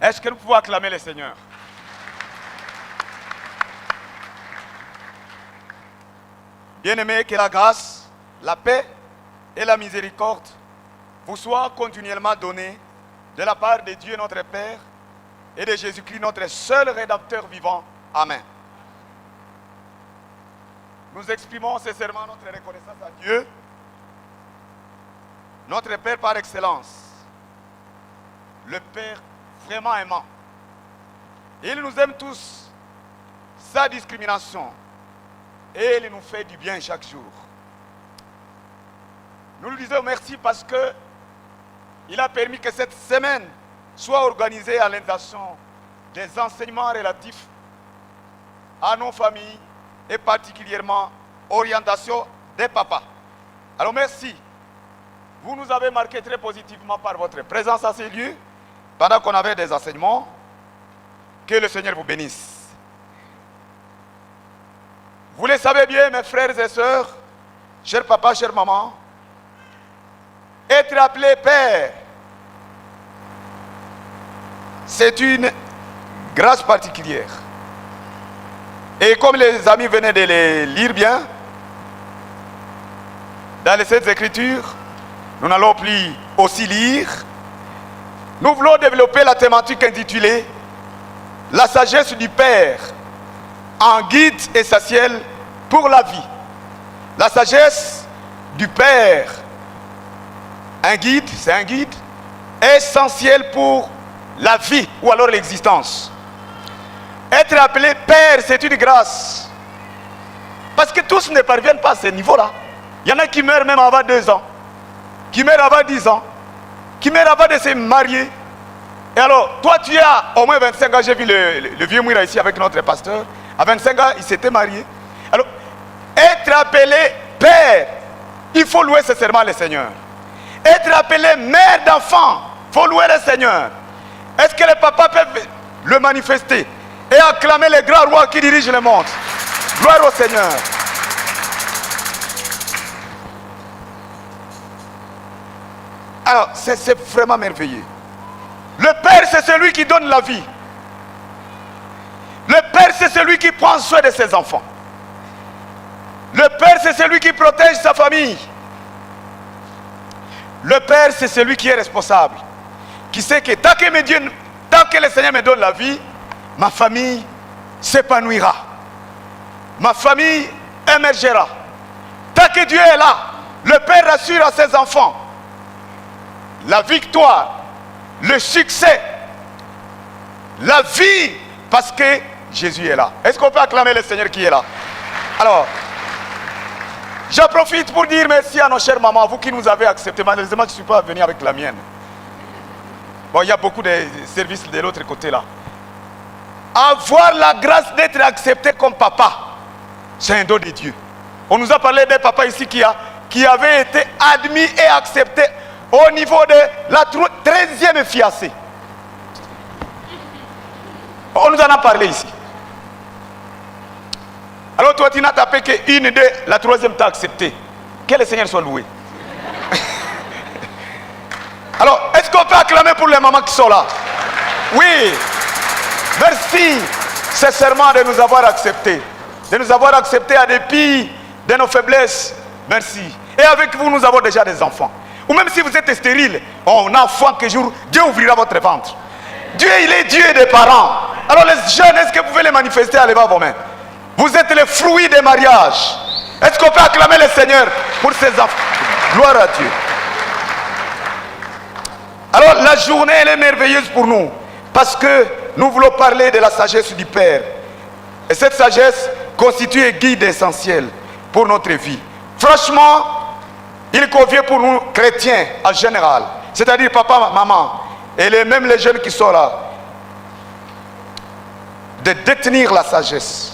Est-ce que nous pouvons acclamer le Seigneur? Bien-aimés, que la grâce, la paix et la miséricorde vous soient continuellement données de la part de Dieu notre Père et de Jésus-Christ notre seul Rédempteur vivant. Amen. Nous exprimons sincèrement notre reconnaissance à Dieu, notre Père par excellence, le Père vraiment aimant. Il nous aime tous, sans discrimination, et il nous fait du bien chaque jour. Nous lui disons merci parce que il a permis que cette semaine soit organisée à l'intention des enseignements relatifs à nos familles et particulièrement orientation des papas. Alors merci. Vous nous avez marqué très positivement par votre présence à ces lieux pendant qu'on avait des enseignements. Que le Seigneur vous bénisse. Vous le savez bien, mes frères et sœurs, chers papas, chères mamans, être appelé père, c'est une grâce particulière. Et comme les amis venaient de les lire bien, dans les Saintes Écritures, nous n'allons plus aussi lire. Nous voulons développer la thématique intitulée « La sagesse du Père en guide essentiel pour la vie ». La sagesse du Père, un guide, c'est un guide essentiel pour la vie ou alors l'existence. Être appelé Père, c'est une grâce. Parce que tous ne parviennent pas à ce niveau-là. Il y en a qui meurent même avant 2 ans, qui meurent avant 10 ans, qui meurent avant de se marier. Et alors, toi tu as au moins 25 ans, j'ai vu le vieux Mouira ici avec notre pasteur. À 25 ans, il s'était marié. Alors, être appelé Père, il faut louer sincèrement le Seigneur. Être appelé mère d'enfant, il faut louer le Seigneur. Est-ce que les papas peuvent le manifester et acclamer les grands rois qui dirigent le monde? Gloire au Seigneur. Alors, c'est vraiment merveilleux. Le Père, c'est celui qui donne la vie. Le Père, c'est celui qui prend soin de ses enfants. Le Père, c'est celui qui protège sa famille. Le Père, c'est celui qui est responsable. Qui sait que tant que le Seigneur me donne la vie, ma famille s'épanouira. Ma famille émergera. Tant que Dieu est là, le Père rassure à ses enfants la victoire, le succès, la vie, parce que Jésus est là. Est-ce qu'on peut acclamer le Seigneur qui est là? Alors, j'en profite pour dire merci à nos chères mamans, vous qui nous avez acceptés. Malheureusement, je ne suis pas venu avec la mienne. Bon, il y a beaucoup de services de l'autre côté là. Avoir la grâce d'être accepté comme papa, c'est un don de Dieu. On nous a parlé d'un papa ici qui avait été admis et accepté au niveau de la 13e fiancée. On nous en a parlé ici. Alors toi tu n'as tapé qu'une de la 3e t'a accepté. Que le Seigneur soit loué. Alors est-ce qu'on peut acclamer pour les mamans qui sont là? Oui. Merci sincèrement de nous avoir acceptés. De nous avoir acceptés à dépit de nos faiblesses. Merci. Et avec vous nous avons déjà des enfants. Ou même si vous êtes stérile, on a foi que jour Dieu ouvrira votre ventre. Dieu, il est Dieu des parents. Alors les jeunes, est-ce que vous pouvez les manifester? Allez bas vos mains. Vous êtes les fruits des mariages. Est-ce qu'on peut acclamer le Seigneur pour ses enfants? Gloire à Dieu. Alors la journée, elle est merveilleuse pour nous. Parce que nous voulons parler de la sagesse du Père. Et cette sagesse constitue un guide essentiel pour notre vie. Franchement, il convient pour nous chrétiens en général, c'est-à-dire papa, maman, et même les jeunes qui sont là, de détenir la sagesse.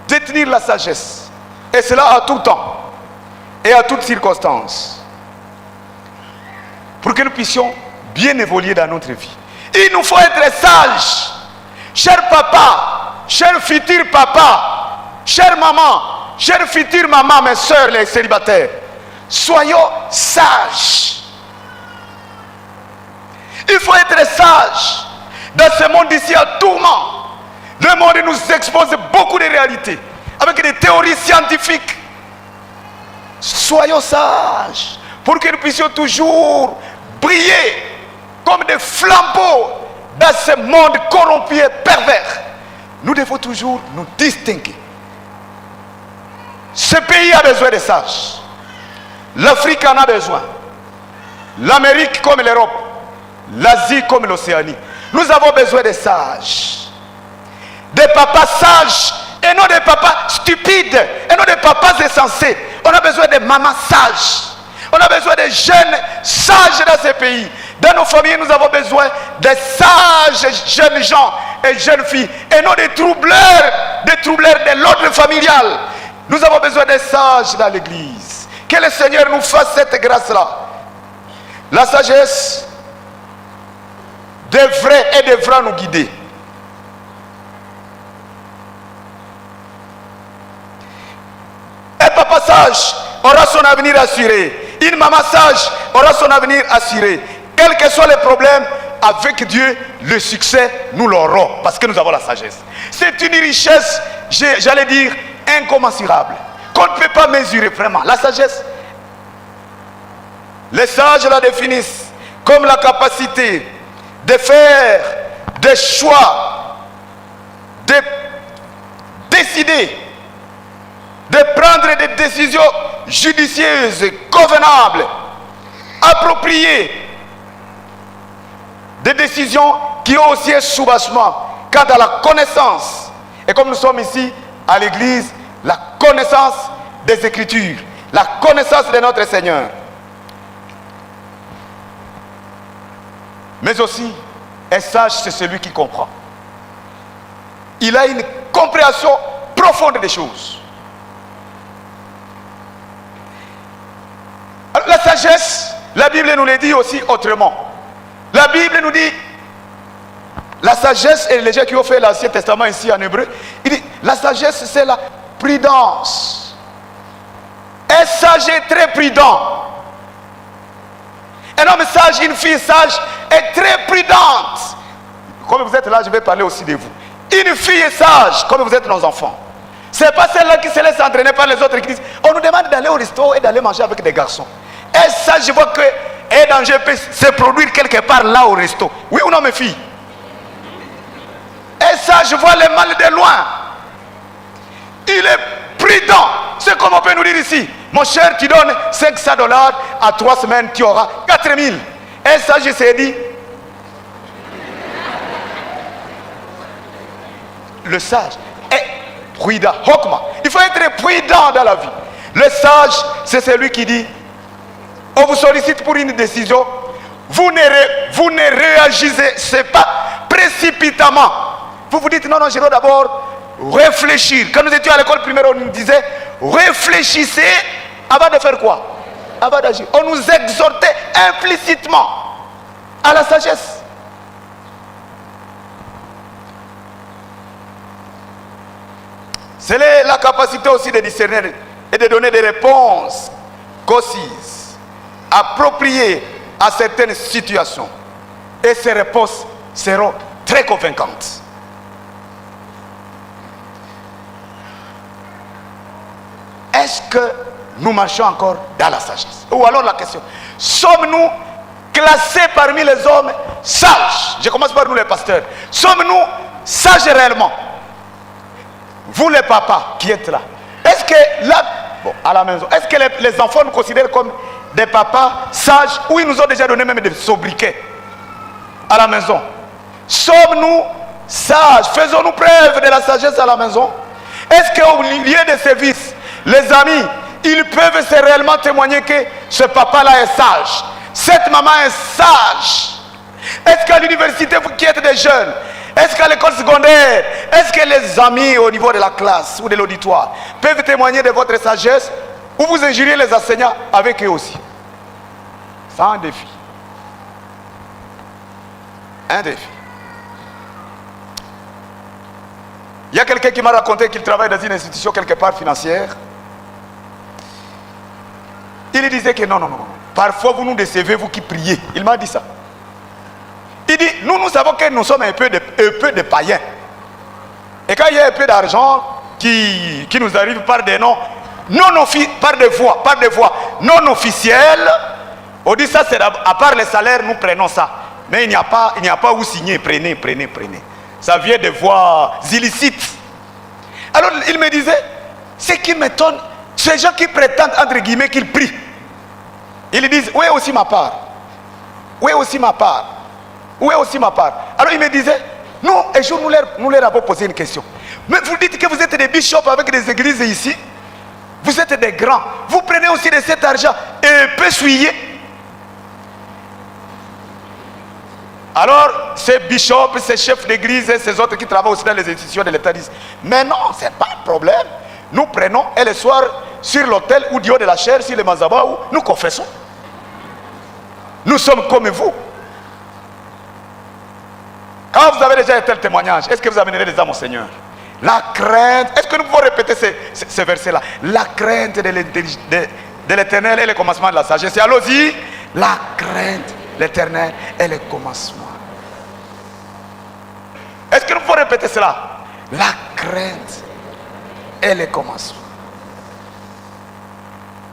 Détenir la sagesse. Et cela à tout temps et à toutes circonstances. Pour que nous puissions bien évoluer dans notre vie. Il nous faut être sages. Cher papa, cher futur papa, chère maman, chère future maman, mes soeurs, les célibataires, soyons sages. Il faut être sage. Dans ce monde ici à tourment, le monde nous expose beaucoup de réalités, avec des théories scientifiques. Soyons sages, pour que nous puissions toujours briller comme des flambeaux dans ce monde corrompu et pervers. Nous devons toujours nous distinguer. Ce pays a besoin de sages. L'Afrique en a besoin. L'Amérique comme l'Europe. L'Asie comme l'Océanie. Nous avons besoin de sages. Des papas sages et non des papas stupides et non des papas insensés. On a besoin de mamans sages. On a besoin de jeunes sages dans ces pays. Dans nos familles, nous avons besoin de sages jeunes gens et jeunes filles. Et non des troubleurs de l'ordre familial. Nous avons besoin de sages dans l'église. Que le Seigneur nous fasse cette grâce-là. La sagesse devrait et devra nous guider. Un papa sage aura son avenir assuré. Une maman sage aura son avenir assuré. Quels que soient les problèmes, avec Dieu, le succès, nous l'aurons. Parce que nous avons la sagesse. C'est une richesse, j'allais dire, incommensurable. Qu'on ne peut pas mesurer vraiment. La sagesse, les sages la définissent comme la capacité de faire des choix, de décider, de prendre des décisions judicieuses, convenables, appropriées, des décisions qui ont aussi un soubassement quant à la connaissance. Et comme nous sommes ici à l'église, la connaissance des Écritures, la connaissance de notre Seigneur. Mais aussi, un sage, c'est celui qui comprend. Il a une compréhension profonde des choses. Alors, la sagesse, la Bible nous le dit aussi autrement. La Bible nous dit, la sagesse, et les gens qui ont fait l'Ancien Testament ici en hébreu, il dit, la sagesse c'est la prudence. Un sage est très prudent. Un homme sage, une fille sage est très prudente. Comme vous êtes là, je vais parler aussi de vous. Une fille est sage, comme vous êtes nos enfants. Ce n'est pas celle-là qui se laisse entraîner par les autres qui disent, on nous demande d'aller au resto et d'aller manger avec des garçons. Et ça, je vois que un danger peut se produire quelque part là au resto. Oui ou non, mes filles? Et ça, je vois le mal de loin. Il est prudent. C'est comme on peut nous dire ici. Mon cher, tu donnes $500 à 3 semaines, tu auras 4000. Et ça, je sais dit. Le sage est prudent. Hokma. Il faut être prudent dans la vie. Le sage, c'est celui qui dit, on vous sollicite pour une décision, vous ne réagissez pas précipitamment. Vous vous dites, non, je dois d'abord réfléchir. Quand nous étions à l'école primaire, on nous disait, réfléchissez avant de faire quoi? Avant d'agir. On nous exhortait implicitement à la sagesse. C'est la capacité aussi de discerner et de donner des réponses concises, appropriées à certaines situations. Et ces réponses seront très convaincantes. Est-ce que nous marchons encore dans la sagesse? Ou alors la question, sommes-nous classés parmi les hommes sages? Je commence par nous les pasteurs. Sommes-nous sages réellement? Vous les papas qui êtes là, est-ce que là, bon, à la maison, est-ce que les enfants nous considèrent comme des papas sages, ou ils nous ont déjà donné même des sobriquets à la maison? Sommes-nous sages? Faisons-nous preuve de la sagesse à la maison? Est-ce qu'au lieu de service, les amis, ils peuvent se réellement témoigner que ce papa-là est sage, cette maman est sage? Est-ce qu'à l'université, vous qui êtes des jeunes, est-ce qu'à l'école secondaire, est-ce que les amis au niveau de la classe ou de l'auditoire peuvent témoigner de votre sagesse, ou vous injuriez les enseignants avec eux aussi? C'est un défi. Un défi. Il y a quelqu'un qui m'a raconté qu'il travaille dans une institution quelque part financière. Il disait que non. Parfois vous nous décevez, vous qui priez. Il m'a dit ça. Il dit, nous savons que nous sommes un peu de païens. Et quand il y a un peu d'argent qui nous arrive par des noms par des voies non officielles, on dit ça, c'est à part les salaires, nous prenons ça. Mais il n'y a pas où signer, prenez. Ça vient de voies illicites. Alors il me disait, ce qui m'étonne, ces gens qui prétendent, entre guillemets, qu'ils prient. Ils disent, où est aussi ma part? Où est aussi ma part? Où est aussi ma part? Alors il me disait, nous, un jour, nous leur avons posé une question. Mais vous dites que vous êtes des bishops avec des églises ici. Vous êtes des grands. Vous prenez aussi de cet argent et peu souillé. Alors, ces bishops, ces chefs d'église et ces autres qui travaillent aussi dans les institutions de l'État disent, mais non, ce n'est pas un problème. Nous prenons et le soir, sur l'autel ou du haut de la chair, sur le mazaba, nous confessons. Nous sommes comme vous. Quand vous avez déjà un tel témoignage, est-ce que vous amènerez des âmes au Seigneur? La crainte, est-ce que nous pouvons répéter ce verset-là? La crainte de l'Éternel est le commencement de la sagesse. Et allons-y, la crainte de l'Éternel est le commencement. Est-ce que nous pouvons répéter cela? La crainte est le commencement.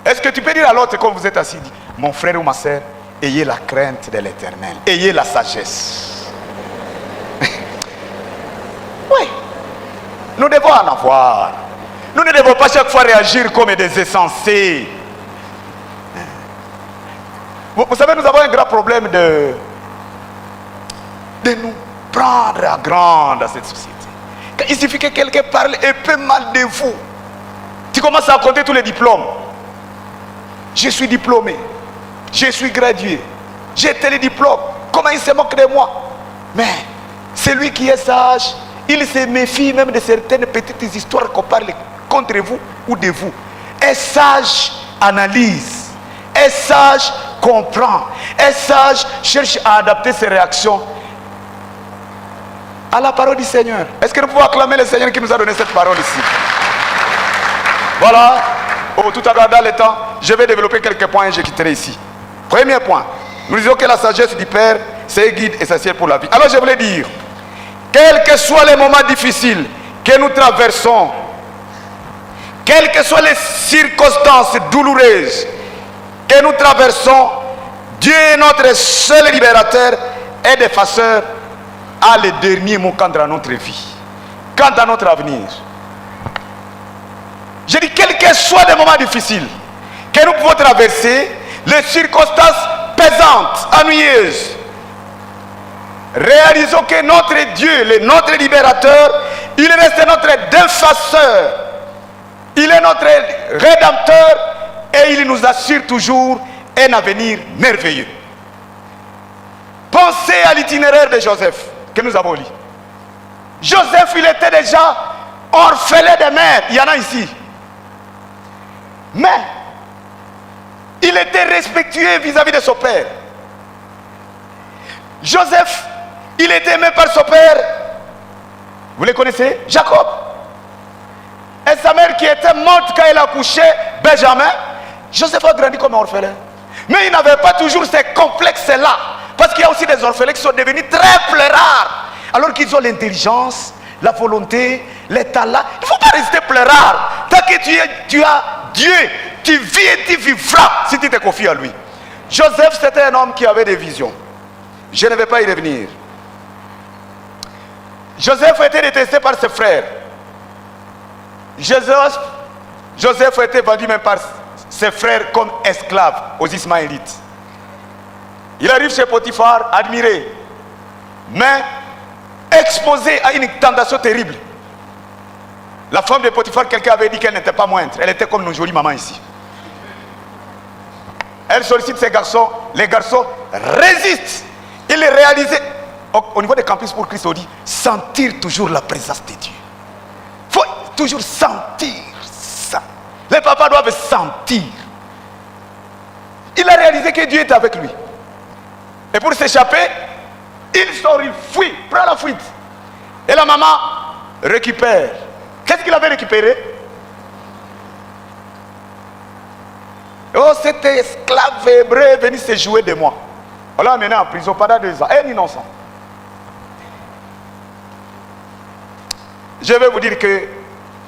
Est-ce que tu peux dire à l'autre quand vous êtes assis, mon frère ou ma soeur, ayez la crainte de l'Éternel, ayez la sagesse. Oui, nous devons en avoir. Nous ne devons pas chaque fois réagir comme des insensés. Vous savez, nous avons un grand problème de nous prendre à grand dans cette société. Quand il suffit que quelqu'un parle un peu mal de vous, tu commences à compter tous les diplômes. Je suis diplômé, je suis gradué, j'ai tel diplôme. Comment il se moque de moi? Mais celui qui est sage, il se méfie même de certaines petites histoires qu'on parle contre vous ou de vous. Un sage analyse, un sage comprend, un sage cherche à adapter ses réactions à la parole du Seigneur. Est-ce que nous pouvons acclamer le Seigneur qui nous a donné cette parole ici? Voilà. Tout à l'heure dans le temps, je vais développer quelques points et je quitterai ici. Premier point, nous disons que la sagesse du Père, c'est un guide essentiel pour la vie. Alors je voulais dire, quels que soient les moments difficiles que nous traversons, quelles que soient les circonstances douloureuses que nous traversons, Dieu est notre seul libérateur et défenseur, a le dernier mot quant à notre vie, quant à notre avenir. Je dis, quels que soient les moments difficiles que nous pouvons traverser, les circonstances pesantes, ennuyeuses, réalisons que notre Dieu, notre libérateur, il reste notre défenseur, il est notre rédempteur et il nous assure toujours un avenir merveilleux. Pensez à l'itinéraire de Joseph que nous avons lu. Joseph, il était déjà orphelin de mère, il y en a ici. Mais il était respectueux vis-à-vis de son père. Joseph, il était aimé par son père. Vous les connaissez? Jacob. Et sa mère qui était morte quand elle a couché Benjamin. Joseph a grandi comme orphelin. Mais il n'avait pas toujours ces complexes-là. Parce qu'il y a aussi des orphelins qui sont devenus très pleurards. Alors qu'ils ont l'intelligence, la volonté, les talents. Il ne faut pas rester pleurard. Tant que tu as Dieu, tu vis et tu vivras si tu te confies à lui. Joseph, c'était un homme qui avait des visions. Je ne vais pas y revenir. Joseph a été détesté par ses frères. Joseph a été vendu même par ses frères comme esclave aux Ismaélites. Il arrive chez Potiphar, admiré, mais exposé à une tentation terrible. La femme de Potiphar, quelqu'un avait dit qu'elle n'était pas moindre. Elle était comme nos jolies mamans ici. Elle sollicite ses garçons. Les garçons résistent. Il est réalisé. Au niveau des campus pour Christ, on dit sentir toujours la présence de Dieu. Il faut toujours sentir ça. Les papas doivent sentir. Il a réalisé que Dieu est avec lui. Et pour s'échapper, il sort, il fuit, prend la fuite. Et la maman récupère. Qu'est-ce qu'il avait récupéré? Oh, cet esclave hébreu est venu se jouer de moi. On l'a amené en prison pendant 2 ans. Un innocent. Je vais vous dire que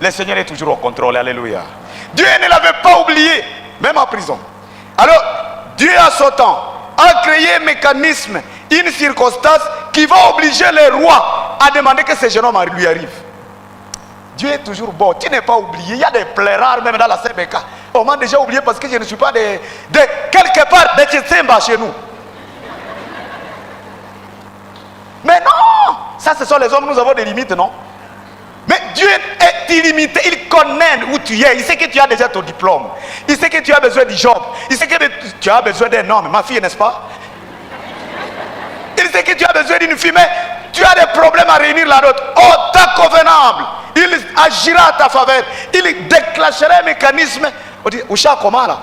le Seigneur est toujours au contrôle. Alléluia. Dieu ne l'avait pas oublié, même en prison. Alors, Dieu à son temps a créé un mécanisme, une circonstance qui va obliger les rois à demander que ce jeune homme lui arrive. Dieu est toujours bon. Tu n'es pas oublié. Il y a des plaidards même dans la CBK. On m'a déjà oublié parce que je ne suis pas de quelque part de Tchétsemba chez nous. Mais non, ça ce sont les hommes, nous avons des limites, non? Mais Dieu est illimité, il connaît où tu es, il sait que tu as déjà ton diplôme, il sait que tu as besoin du job, il sait que tu as besoin d'un homme, ma fille, n'est-ce pas? Il sait que tu as besoin d'une fille, mais tu as des problèmes à réunir la note. Oh, temps convenable, il agira à ta faveur, il déclenchera un mécanisme. On dit, Oucha, comment là?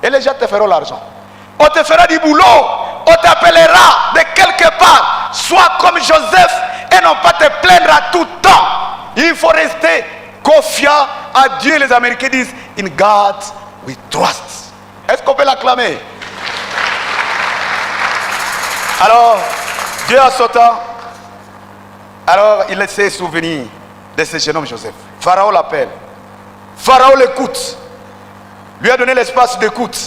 Et les gens te feront l'argent. On te fera du boulot, on t'appellera de quelque part. Sois comme Joseph et non pas te plaindre à tout temps. Il faut rester confiant à Dieu. Les Américains disent, in God we trust. Est-ce qu'on peut l'acclamer? Alors, Dieu a son temps. Alors, il s'est souvenu de ce jeune homme Joseph. Pharaon l'appelle. Pharaon l'écoute. Lui a donné l'espace d'écoute.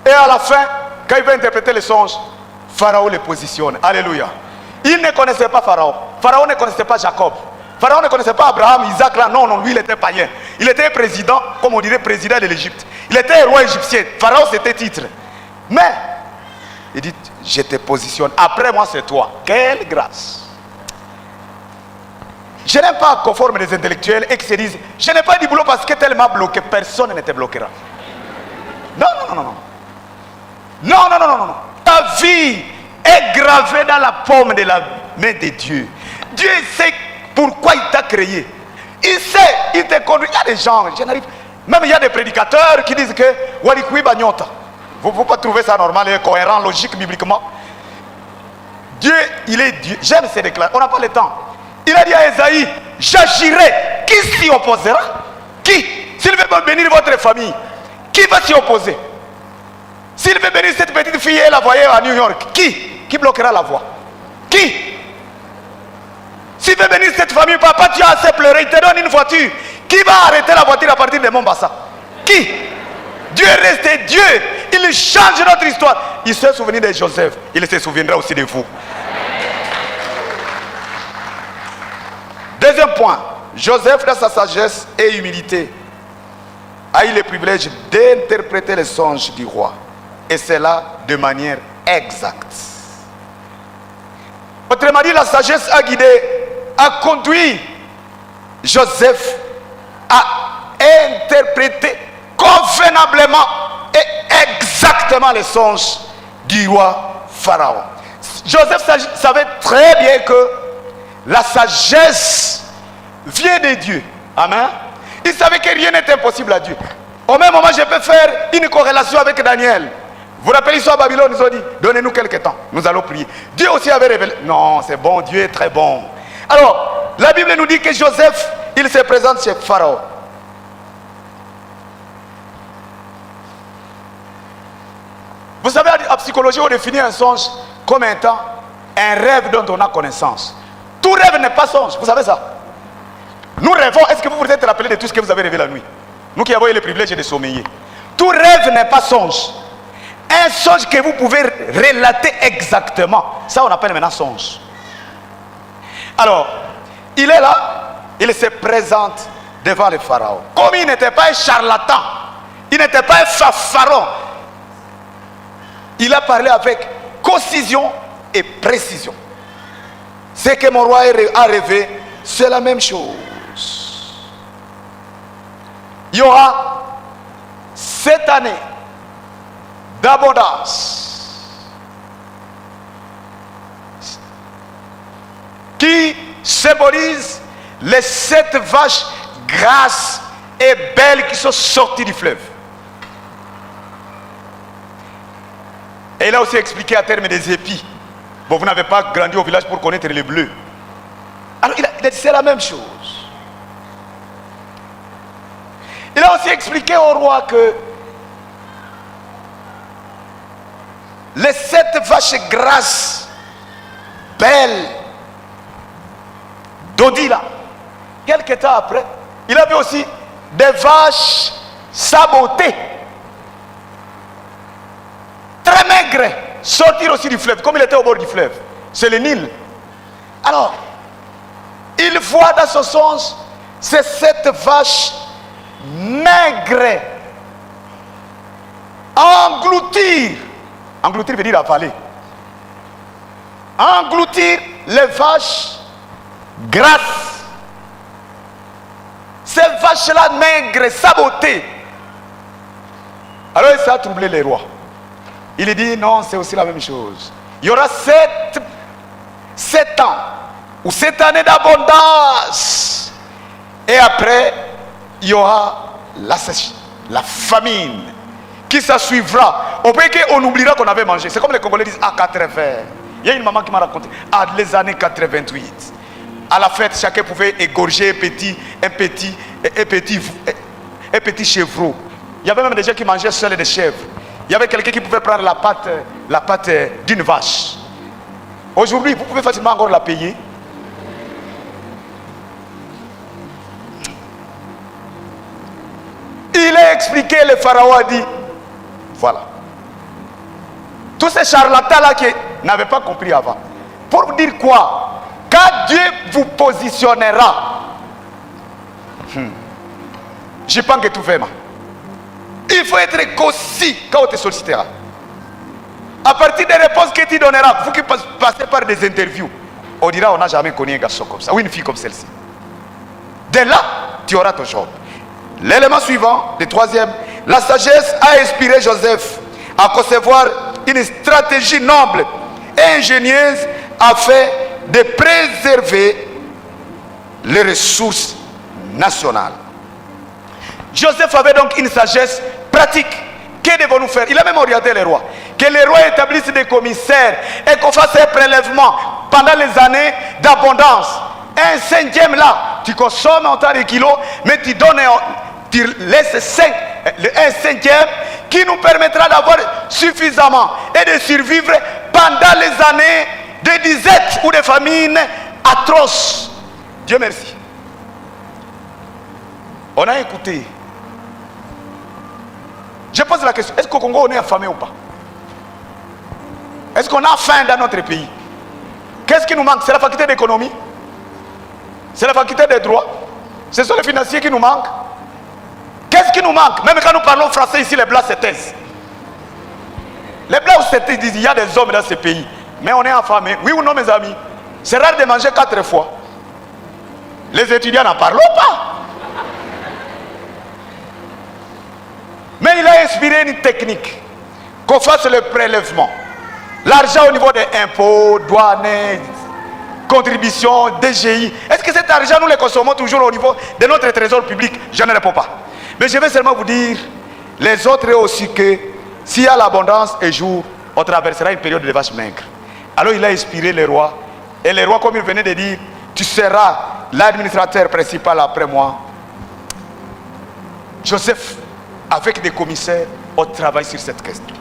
Et à la fin, quand il va interpréter les songes, Pharaon les positionne. Alléluia. Il ne connaissait pas Pharaon. Pharaon ne connaissait pas Jacob. Pharaon ne connaissait pas Abraham, Isaac. Là, non, lui, il était païen. Il était président, comme on dirait, président de l'Égypte. Il était roi égyptien. Pharaon, c'était titre. Mais, il dit, je te positionne. Après moi, c'est toi. Quelle grâce. Je n'aime pas qu'on forme des intellectuels et qu'ils se disent, je n'ai pas du boulot parce que tellement bloqué, personne ne te bloquera. Non, non, non, non. Non, non, non, non, non. Ta vie est gravée dans la paume de la main de Dieu. Dieu sait pourquoi il t'a créé. Il sait, il te conduit. Il y a des gens, je n'arrive. Même il y a des prédicateurs qui disent que Warikui Bagnota. Vous ne pouvez pas trouver ça normal et cohérent, logique, bibliquement. Dieu, il est Dieu. J'aime ces déclarations. On n'a pas le temps. Il a dit à Esaïe, j'agirai. Qui s'y opposera? Qui? S'il veut bénir votre famille, qui va s'y opposer? S'il veut bénir cette petite fille et la voyer à New York, qui bloquera la voie? Qui? S'il veut bénir cette famille, papa, tu as assez pleuré, il te donne une voiture. Qui va arrêter la voiture à partir de Mombasa? Qui? Dieu est resté Dieu. Il change notre histoire. Il se souvient de Joseph. Il se souviendra aussi de vous. Deuxième point. Joseph, dans sa sagesse et humilité, a eu le privilège d'interpréter les songes du roi. Et cela de manière exacte. Autrement dit, la sagesse a guidé, a conduit Joseph à interpréter convenablement et exactement les songes du roi Pharaon. Joseph savait très bien que la sagesse vient de Dieu. Amen. Il savait que rien n'est impossible à Dieu. Au même moment, je peux faire une corrélation avec Daniel. Vous vous rappelez l'histoire à Babylone, ils ont dit, donnez-nous quelques temps, nous allons prier. Dieu aussi avait révélé. Non, c'est bon, Dieu est très bon. Alors, la Bible nous dit que Joseph, il se présente chez Pharaon. Vous savez, en psychologie, on définit un songe comme un temps, un rêve dont on a connaissance. Tout rêve n'est pas songe, vous savez ça? Nous rêvons, est-ce que vous vous êtes rappelé de tout ce que vous avez rêvé la nuit? Nous qui avons eu le privilège de sommeiller. Tout rêve n'est pas songe. Un songe que vous pouvez relater exactement, ça on appelle maintenant songe. Alors, il est là, il se présente devant le pharaon. Comme il n'était pas un charlatan, il n'était pas un fanfaron, il a parlé avec concision et précision. Ce que mon roi a rêvé, c'est la même chose. Il y aura cette année d'abondance qui symbolise les 7 vaches grasses et belles qui sont sorties du fleuve. Et il a aussi expliqué à terme des épis. Bon, vous n'avez pas grandi au village pour connaître les bleus. Alors il a dit c'est la même chose. Il a aussi expliqué au roi que les 7 vaches grasses, belles, Dodi là. Quelques temps après, il avait aussi des vaches sabotées. Très maigres. Sortir aussi du fleuve, comme il était au bord du fleuve. C'est le Nil. Alors, il voit dans son sens, c'est cette vache maigre. Engloutir. Engloutir veut dire avaler. Engloutir les vaches grasses. Ces vaches-là maigres, sabotées. Alors il s'est troublé les rois. Il dit non, c'est aussi la même chose. Il y aura 7 ans ou 7 années d'abondance. Et après, il y aura la famine qui s'ensuivra. Au point qu'on oubliera qu'on avait mangé. C'est comme les Congolais disent à 80. Il y a une maman qui m'a raconté à les années 88. À la fête, chacun pouvait égorger un petit chevreau. Il y avait même des gens qui mangeaient seuls des chèvres. Il y avait quelqu'un qui pouvait prendre la pâte d'une vache. Aujourd'hui, vous pouvez facilement encore la payer. Il a expliqué, le pharaon a dit, voilà. Tous ces charlatans-là qui n'avaient pas compris avant. Pour vous dire quoi? Quand Dieu vous positionnera, je pense que tout fait mal. Il faut être concis quand on te sollicitera. À partir des réponses que tu donneras, vous qui passez par des interviews, on dira on n'a jamais connu un garçon comme ça, ou une fille comme celle-ci. Dès là, tu auras ton job. L'élément suivant, le troisième, la sagesse a inspiré Joseph à concevoir une stratégie noble et ingénieuse afin de préserver les ressources nationales. Joseph avait donc une sagesse pratique. Que devons-nous faire? Il a même orienté les rois. Que les rois établissent des commissaires et qu'on fasse un prélèvement pendant les années d'abondance. Un cinquième là, tu consommes en temps de kilos, mais tu donnes, tu laisses un cinquième qui nous permettra d'avoir suffisamment et de survivre pendant les années de disette ou de famine atroces. Dieu merci. On a écouté. Je pose la question, est-ce qu'au Congo on est affamé ou pas? Est-ce qu'on a faim dans notre pays? Qu'est-ce qui nous manque? C'est la faculté d'économie? C'est la faculté des droits? Ce sont les financiers qui nous manquent? Qu'est-ce qui nous manque? Même quand nous parlons français ici, les blancs se taisent. Les blancs se taisent, disent il y a des hommes dans ce pays. Mais on est affamé. Oui ou non mes amis? C'est rare de manger 4 fois. Les étudiants n'en parlent pas. Mais il a inspiré une technique. Qu'on fasse le prélèvement. L'argent au niveau des impôts, douanes, contributions, DGI. Est-ce que cet argent nous le consommons toujours au niveau de notre trésor public? Je ne réponds pas. Mais je vais seulement vous dire, les autres aussi, que s'il y a l'abondance un jour, on traversera une période de vaches maigres. Alors il a inspiré les rois. Et les rois, comme il venait de dire, tu seras l'administrateur principal après moi. Joseph, avec des commissaires, on travaille sur cette question.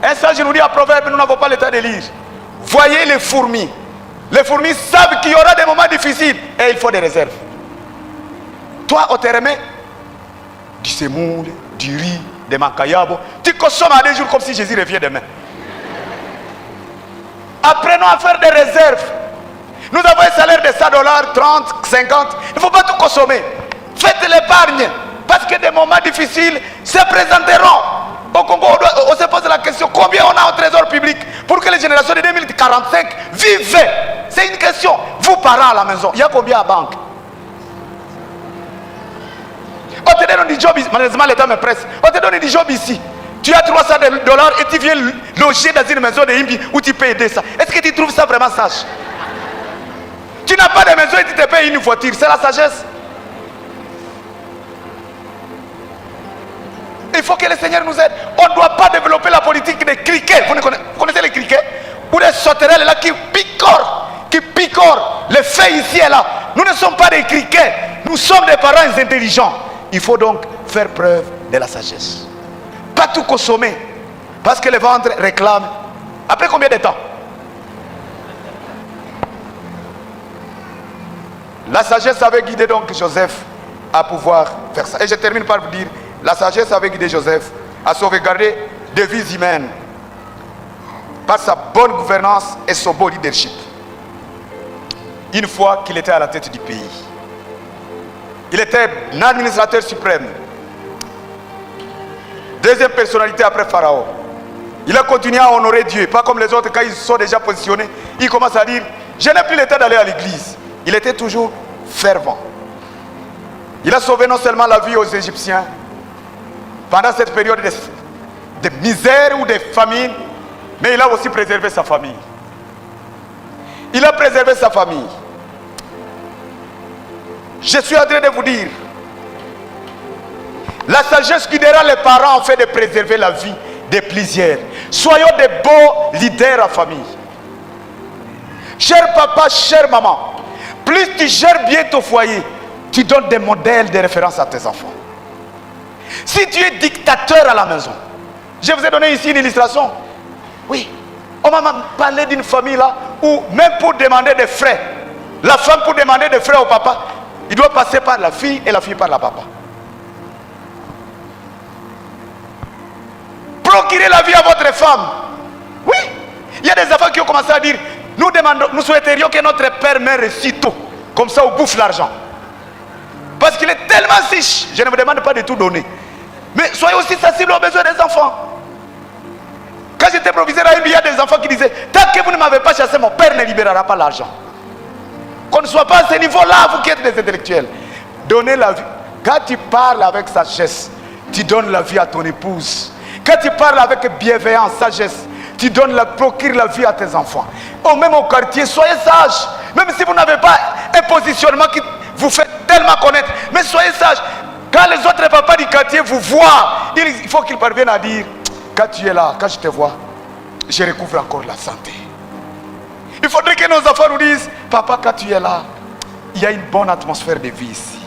Un sage nous dit à Proverbe, nous n'avons pas le temps de lire. Voyez les fourmis. Les fourmis savent qu'il y aura des moments difficiles et il faut des réserves. Toi, on te remet du semoule, du riz, des macayabo. Tu consommes à 2 jours comme si Jésus revient demain. Apprenons à faire des réserves. Nous avons un salaire de $100, 30, 50. Il ne faut pas tout consommer. Faites l'épargne. Parce que des moments difficiles se présenteront. Au Congo, on se pose la question, combien on a au trésor public pour que les générations de 2045 vivent? C'est une question. Vous, parents à la maison, il y a combien à banque? On te donne du job ici. Malheureusement, l'État me presse. On te donne du job ici. Tu as $300 et tu viens loger dans une maison de Imbi où tu peux aider ça. Est-ce que tu trouves ça vraiment sage? Tu n'as pas de maison et tu te payes une voiture. C'est la sagesse. Il faut que le Seigneur nous aide. On ne doit pas développer la politique des criquets. Vous connaissez les criquets? Ou des sauterelles là qui picorent les faits ici et là. Nous ne sommes pas des criquets. Nous sommes des parents intelligents. Il faut donc faire preuve de la sagesse. Pas tout consommer. Parce que le ventre réclame. Après combien de temps? La sagesse avait guidé donc Joseph à pouvoir faire ça. Et je termine par vous dire, la sagesse avait guidé Joseph à sauvegarder des vies humaines par sa bonne gouvernance et son beau leadership. Une fois qu'il était à la tête du pays, il était un administrateur suprême. Deuxième personnalité après Pharaon. Il a continué à honorer Dieu, pas comme les autres quand ils sont déjà positionnés. Il commence à dire, je n'ai plus le temps d'aller à l'église. Il était toujours fervent. Il a sauvé non seulement la vie aux Égyptiens pendant cette période de misère ou de famine, mais il a aussi préservé sa famille. Il a préservé sa famille. Je suis en train de vous dire, la sagesse guidera les parents en fait de préserver la vie de plusieurs. Soyons des beaux leaders en famille. Cher papa, chère maman, plus tu gères bien ton foyer, tu donnes des modèles de référence à tes enfants. Si tu es dictateur à la maison, je vous ai donné ici une illustration. Oui, on m'a parlé d'une famille là où même pour demander des frais, la femme pour demander des frais au papa, il doit passer par la fille et la fille par la papa. Procurez la vie à votre femme. Oui, il y a des enfants qui ont commencé à dire, nous souhaiterions que notre père meure aussitôt, comme ça on bouffe l'argent. Parce qu'il est tellement riche, je ne vous demande pas de tout donner. Mais soyez aussi sensibles aux besoins des enfants. Quand j'étais proviseur à il y a des enfants qui disaient, tant que vous ne m'avez pas chassé, mon père ne libérera pas l'argent. Qu'on ne soit pas à ce niveau-là, vous qui êtes des intellectuels. Donnez la vie. Quand tu parles avec sagesse, tu donnes la vie à ton épouse. Quand tu parles avec bienveillance, sagesse, tu procures la vie à tes enfants. Ou même au quartier, soyez sages. Même si vous n'avez pas un positionnement qui vous fait tellement connaître, mais soyez sages. Quand les autres papas du quartier vous voient, il faut qu'ils parviennent à dire, quand tu es là, quand je te vois, je recouvre encore la santé. Il faudrait que nos enfants nous disent, papa, quand tu es là, il y a une bonne atmosphère de vie ici.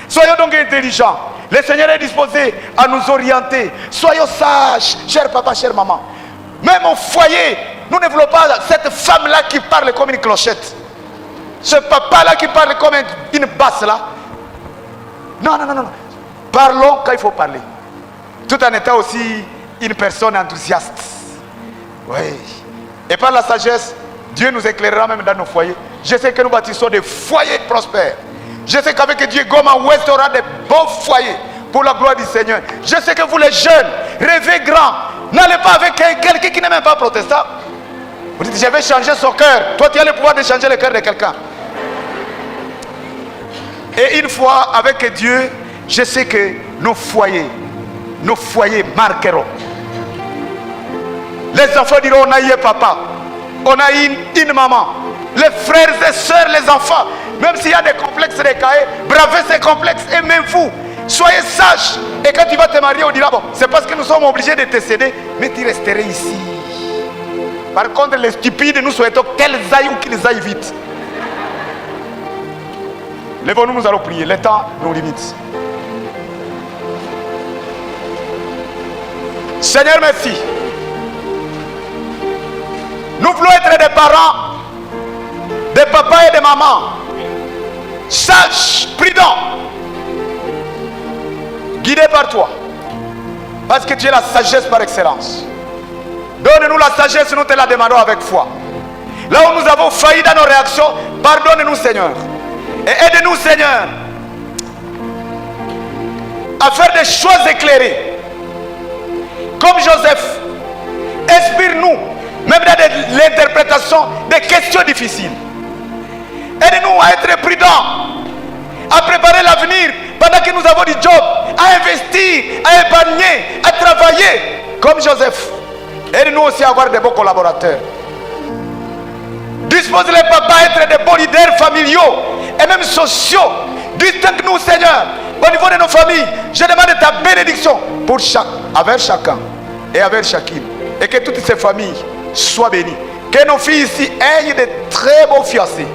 Soyons donc intelligents. Le Seigneur est disposé à nous orienter. Soyons sages, cher papa, chère maman. Même au foyer, nous ne voulons pas cette femme-là qui parle comme une clochette. Ce papa-là qui parle comme une basse là. Non, non, non, non. Parlons quand il faut parler. Tout en étant aussi une personne enthousiaste. Oui. Et par la sagesse, Dieu nous éclairera même dans nos foyers. Je sais que nous bâtissons des foyers prospères. Je sais qu'avec Dieu, Goma Ouest aura des beaux foyers pour la gloire du Seigneur. Je sais que vous les jeunes, rêvez grand. N'allez pas avec quelqu'un qui n'est même pas protestant. Vous dites, je vais changer son cœur. Toi, tu as le pouvoir de changer le cœur de quelqu'un. Et une fois avec Dieu, je sais que nos foyers marqueront. Les enfants diront, on a eu un papa, on a eu une maman. Les frères et sœurs, les enfants, même s'il y a des complexes, des cahiers, bravez ces complexes, aimez-vous, soyez sages. Et quand tu vas te marier, on dira, bon, c'est parce que nous sommes obligés de te céder, mais tu resterais ici. Par contre, les stupides, nous souhaitons qu'elles aillent ou qu'ils aillent vite. Lèvons-nous, nous allons prier. Le temps nous limite. Seigneur, merci. Nous voulons être des parents, des papas et des mamans, sages, prudents, guidés par toi, parce que tu es la sagesse par excellence. Donne-nous la sagesse, nous te la demandons avec foi. Là où nous avons failli dans nos réactions, pardonne-nous, Seigneur. Et aide-nous, Seigneur, à faire des choix éclairés. Comme Joseph, inspire-nous, même dans l'interprétation des questions difficiles. Aide-nous à être prudents, à préparer l'avenir pendant que nous avons du job, à investir, à épargner, à travailler comme Joseph. Aide-nous aussi à avoir de bons collaborateurs. Dispose les papas à être de bons leaders familiaux et même sociaux. Distingue-nous, Seigneur, au niveau de nos familles. Je demande ta bénédiction pour avec chacun et avec chacune. Et que toutes ces familles soient bénies. Que nos filles ici aient de très beaux fiancés,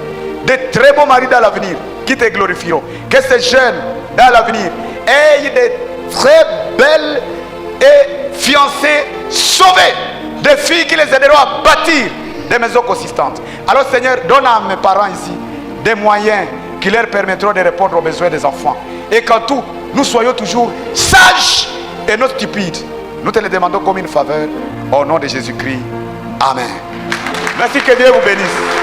de très beaux maris dans l'avenir qui te glorifieront. Que ces jeunes dans l'avenir aient de très belles et fiancées sauvées, des filles qui les aideront à bâtir des maisons consistantes. Alors Seigneur, donne à mes parents ici des moyens qui leur permettront de répondre aux besoins des enfants. Et qu'en tout, nous soyons toujours sages et non stupides. Nous te le demandons comme une faveur au nom de Jésus-Christ. Amen. Merci, que Dieu vous bénisse.